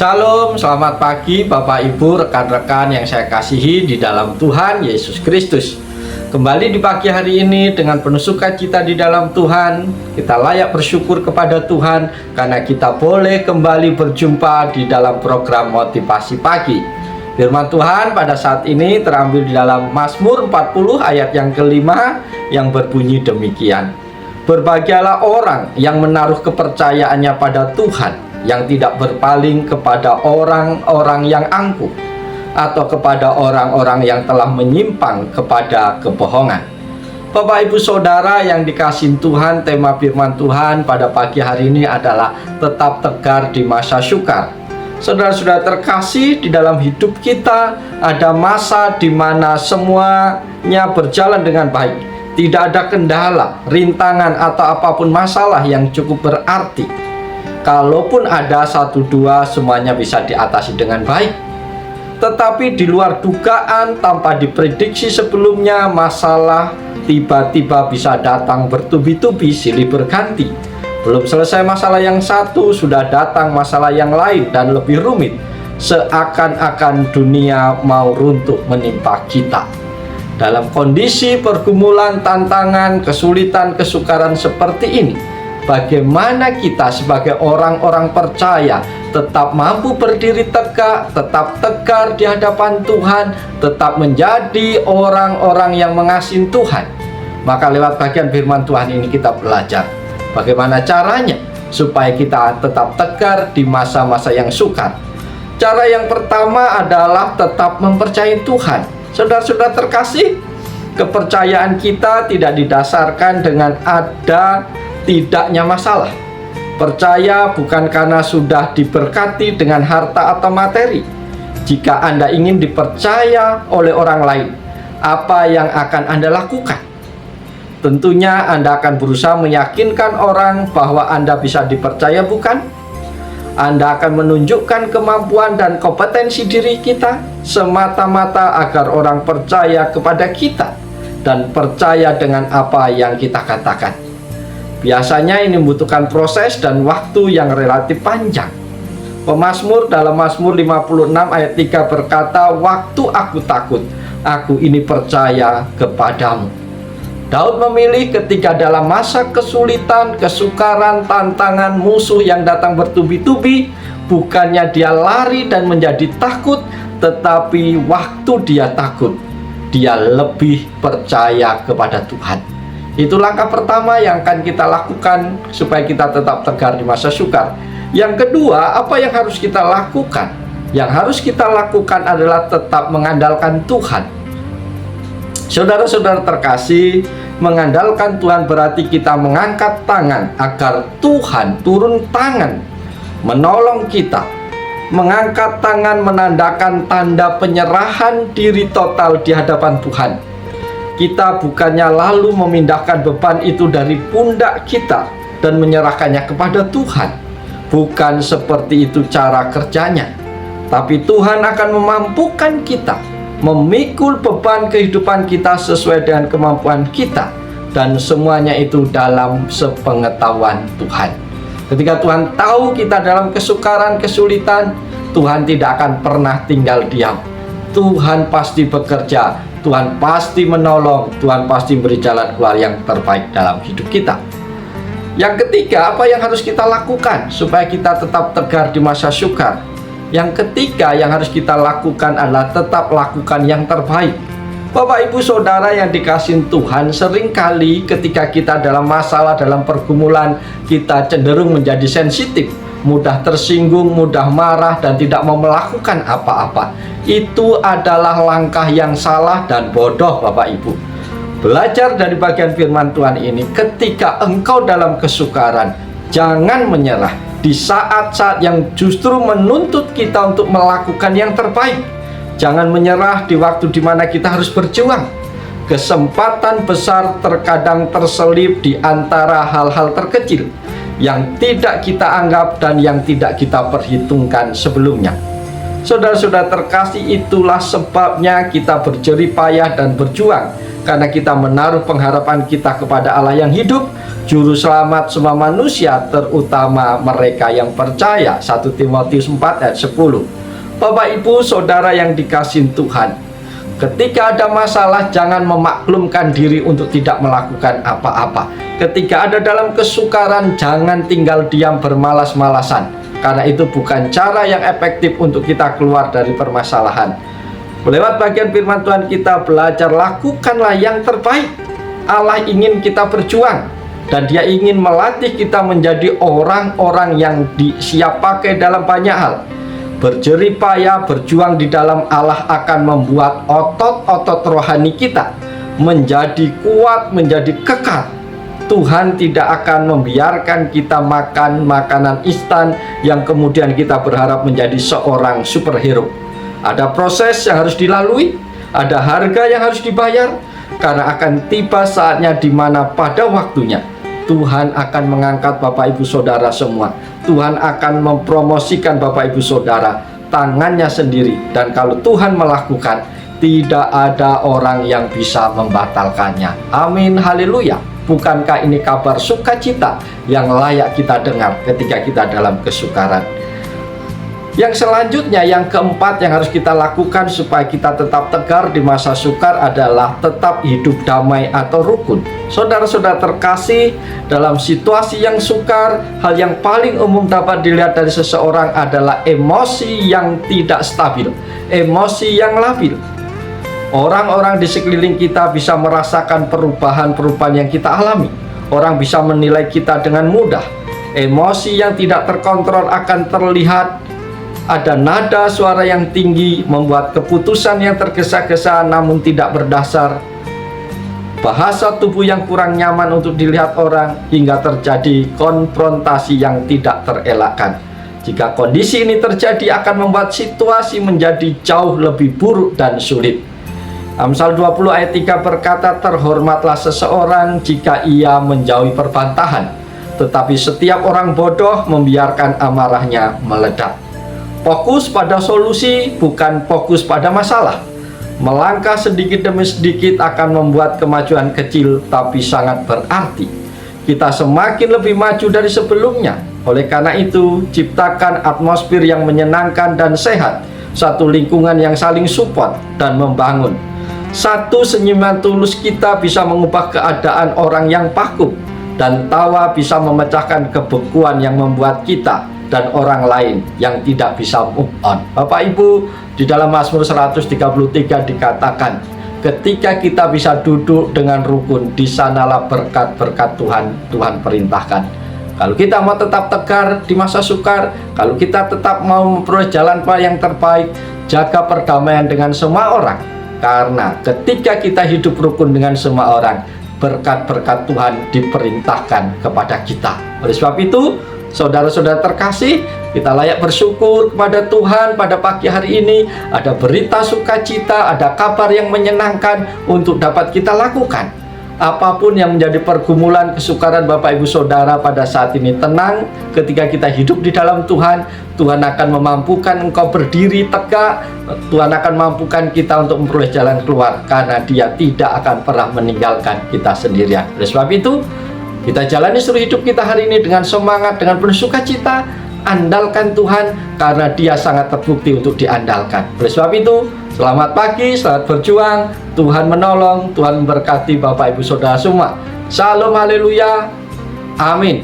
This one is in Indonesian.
Shalom, selamat pagi Bapak Ibu, rekan-rekan yang saya kasihi di dalam Tuhan Yesus Kristus. Kembali di pagi hari ini dengan penuh sukacita di dalam Tuhan, kita layak bersyukur kepada Tuhan karena kita boleh kembali berjumpa di dalam program Motivasi Pagi. Firman Tuhan pada saat ini terambil di dalam Mazmur 40 ayat yang kelima yang berbunyi demikian. Berbahagialah orang yang menaruh kepercayaannya pada Tuhan, yang tidak berpaling kepada orang-orang yang angkuh atau kepada orang-orang yang telah menyimpang kepada kebohongan. Bapak Ibu Saudara yang dikasihi Tuhan, tema firman Tuhan pada pagi hari ini adalah tetap tegar di masa sukar. Saudara-saudara terkasih, di dalam hidup kita ada masa di mana semuanya berjalan dengan baik. Tidak ada kendala, rintangan atau apapun masalah yang cukup berarti. Kalaupun ada satu dua, semuanya bisa diatasi dengan baik. Tetapi di luar dugaan, tanpa diprediksi sebelumnya, masalah tiba-tiba bisa datang bertubi-tubi silih berganti. Belum selesai masalah yang satu, sudah datang masalah yang lain dan lebih rumit. Seakan-akan dunia mau runtuh menimpa kita. Dalam kondisi pergumulan, tantangan, kesulitan, kesukaran seperti ini, bagaimana kita sebagai orang-orang percaya tetap mampu berdiri tegak, tetap tegar di hadapan Tuhan, tetap menjadi orang-orang yang mengasihi Tuhan. Maka lewat bagian firman Tuhan ini kita belajar bagaimana caranya supaya kita tetap tegar di masa-masa yang sukar. Cara yang pertama adalah tetap mempercayai Tuhan. Saudara-saudara terkasih, kepercayaan kita tidak didasarkan dengan ada tidaknya masalah. Percaya bukan karena sudah diberkati dengan harta atau materi. Jika Anda ingin dipercaya oleh orang lain, apa yang akan Anda lakukan? Tentunya Anda akan berusaha meyakinkan orang bahwa Anda bisa dipercaya, bukan? Anda akan menunjukkan kemampuan dan kompetensi diri kita semata-mata agar orang percaya kepada kita dan percaya dengan apa yang kita katakan. Biasanya ini membutuhkan proses dan waktu yang relatif panjang. Pemazmur dalam Mazmur 56 ayat 3 berkata, "Waktu aku takut, aku ini percaya kepadamu." Daud memilih ketika dalam masa kesulitan, kesukaran, tantangan, musuh yang datang bertubi-tubi, bukannya dia lari dan menjadi takut, tetapi waktu dia takut, dia lebih percaya kepada Tuhan. Itu langkah pertama yang akan kita lakukan supaya kita tetap tegar di masa sukar. Yang kedua, apa yang harus kita lakukan? Yang harus kita lakukan adalah tetap mengandalkan Tuhan. Saudara-saudara terkasih, mengandalkan Tuhan berarti kita mengangkat tangan agar Tuhan turun tangan menolong kita. Mengangkat tangan menandakan tanda penyerahan diri total di hadapan Tuhan. Kita bukannya lalu memindahkan beban itu dari pundak kita dan menyerahkannya kepada Tuhan. Bukan seperti itu cara kerjanya. Tapi Tuhan akan memampukan kita memikul beban kehidupan kita sesuai dengan kemampuan kita. Dan semuanya itu dalam sepengetahuan Tuhan. Ketika Tuhan tahu kita dalam kesukaran, kesulitan, Tuhan tidak akan pernah tinggal diam. Tuhan pasti bekerja, Tuhan pasti menolong, Tuhan pasti beri jalan keluar yang terbaik dalam hidup kita. Yang ketiga, apa yang harus kita lakukan supaya kita tetap tegar di masa sukar? Yang ketiga yang harus kita lakukan adalah tetap lakukan yang terbaik. Bapak Ibu Saudara yang dikasihi Tuhan, seringkali ketika kita dalam masalah, dalam pergumulan, kita cenderung menjadi sensitif, mudah tersinggung, mudah marah, dan tidak mau melakukan apa-apa. Itu adalah langkah yang salah dan bodoh, Bapak Ibu. Belajar dari bagian firman Tuhan ini, ketika engkau dalam kesukaran, jangan menyerah di saat-saat yang justru menuntut kita untuk melakukan yang terbaik. Jangan menyerah di waktu di mana kita harus berjuang. Kesempatan besar terkadang terselip di antara hal-hal terkecil yang tidak kita anggap dan yang tidak kita perhitungkan sebelumnya. Saudara-saudara terkasih, itulah sebabnya kita berjerih payah dan berjuang, karena kita menaruh pengharapan kita kepada Allah yang hidup, Juru Selamat semua manusia, terutama mereka yang percaya. 1 Timotius 4 ayat 10. Bapak Ibu Saudara yang dikasihi Tuhan, ketika ada masalah, jangan memaklumkan diri untuk tidak melakukan apa-apa. Ketika ada dalam kesukaran, jangan tinggal diam bermalas-malasan, karena itu bukan cara yang efektif untuk kita keluar dari permasalahan. Lewat bagian firman Tuhan kita belajar, lakukanlah yang terbaik. Allah ingin kita berjuang, dan Dia ingin melatih kita menjadi orang-orang yang siap pakai dalam banyak hal. Berjerih payah, berjuang di dalam Allah akan membuat otot-otot rohani kita menjadi kuat, menjadi kekal. Tuhan tidak akan membiarkan kita makan makanan instan yang kemudian kita berharap menjadi seorang superhero. Ada proses yang harus dilalui, ada harga yang harus dibayar, karena akan tiba saatnya di mana pada waktunya Tuhan akan mengangkat Bapak Ibu Saudara semua. Tuhan akan mempromosikan Bapak Ibu Saudara tangannya sendiri, dan kalau Tuhan melakukan, tidak ada orang yang bisa membatalkannya. Amin, haleluya. Bukankah ini kabar sukacita yang layak kita dengar ketika kita dalam kesukaran? Yang selanjutnya, yang keempat yang harus kita lakukan supaya kita tetap tegar di masa sukar adalah tetap hidup damai atau rukun. Saudara-saudara terkasih, dalam situasi yang sukar, hal yang paling umum dapat dilihat dari seseorang adalah emosi yang tidak stabil, emosi yang labil. Orang-orang di sekeliling kita bisa merasakan perubahan-perubahan yang kita alami. Orang bisa menilai kita dengan mudah. Emosi yang tidak terkontrol akan terlihat. Ada nada suara yang tinggi, membuat keputusan yang tergesa-gesa namun tidak berdasar. Bahasa tubuh yang kurang nyaman untuk dilihat orang, hingga terjadi konfrontasi yang tidak terelakkan. Jika kondisi ini terjadi, akan membuat situasi menjadi jauh lebih buruk dan sulit. Amsal 20 ayat 3 berkata, terhormatlah seseorang jika ia menjauhi perbantahan, tetapi setiap orang bodoh membiarkan amarahnya meledak. Fokus pada solusi, bukan fokus pada masalah. Melangkah sedikit demi sedikit akan membuat kemajuan kecil tapi sangat berarti. Kita semakin lebih maju dari sebelumnya. Oleh karena itu, ciptakan atmosfer yang menyenangkan dan sehat, satu lingkungan yang saling support dan membangun. Satu senyuman tulus kita bisa mengubah keadaan orang yang vakum, dan tawa bisa memecahkan kebekuan yang membuat kita dan orang lain yang tidak bisa move on. Bapak Ibu, di dalam Mazmur 133 dikatakan, ketika kita bisa duduk dengan rukun, di sanalah berkat-berkat Tuhan perintahkan. Kalau kita mau tetap tegar di masa sukar, kalau kita tetap mau memperoleh jalan yang terbaik, jaga perdamaian dengan semua orang. Karena ketika kita hidup rukun dengan semua orang, berkat-berkat Tuhan diperintahkan kepada kita. Oleh sebab itu, saudara-saudara terkasih, kita layak bersyukur kepada Tuhan pada pagi hari ini. Ada berita sukacita, ada kabar yang menyenangkan untuk dapat kita lakukan. Apapun yang menjadi pergumulan, kesukaran Bapak Ibu Saudara pada saat ini, tenang. Ketika kita hidup di dalam Tuhan, Tuhan akan memampukan engkau berdiri tegak. Tuhan akan mampukan kita untuk memperoleh jalan keluar, karena Dia tidak akan pernah meninggalkan kita sendirian. Oleh sebab itu, kita jalani seluruh hidup kita hari ini dengan semangat, dengan penuh sukacita. Andalkan Tuhan, karena Dia sangat terbukti untuk diandalkan. Oleh sebab itu, selamat pagi, selamat berjuang. Tuhan menolong, Tuhan memberkati Bapak Ibu Saudara semua. Shalom, haleluya, amin.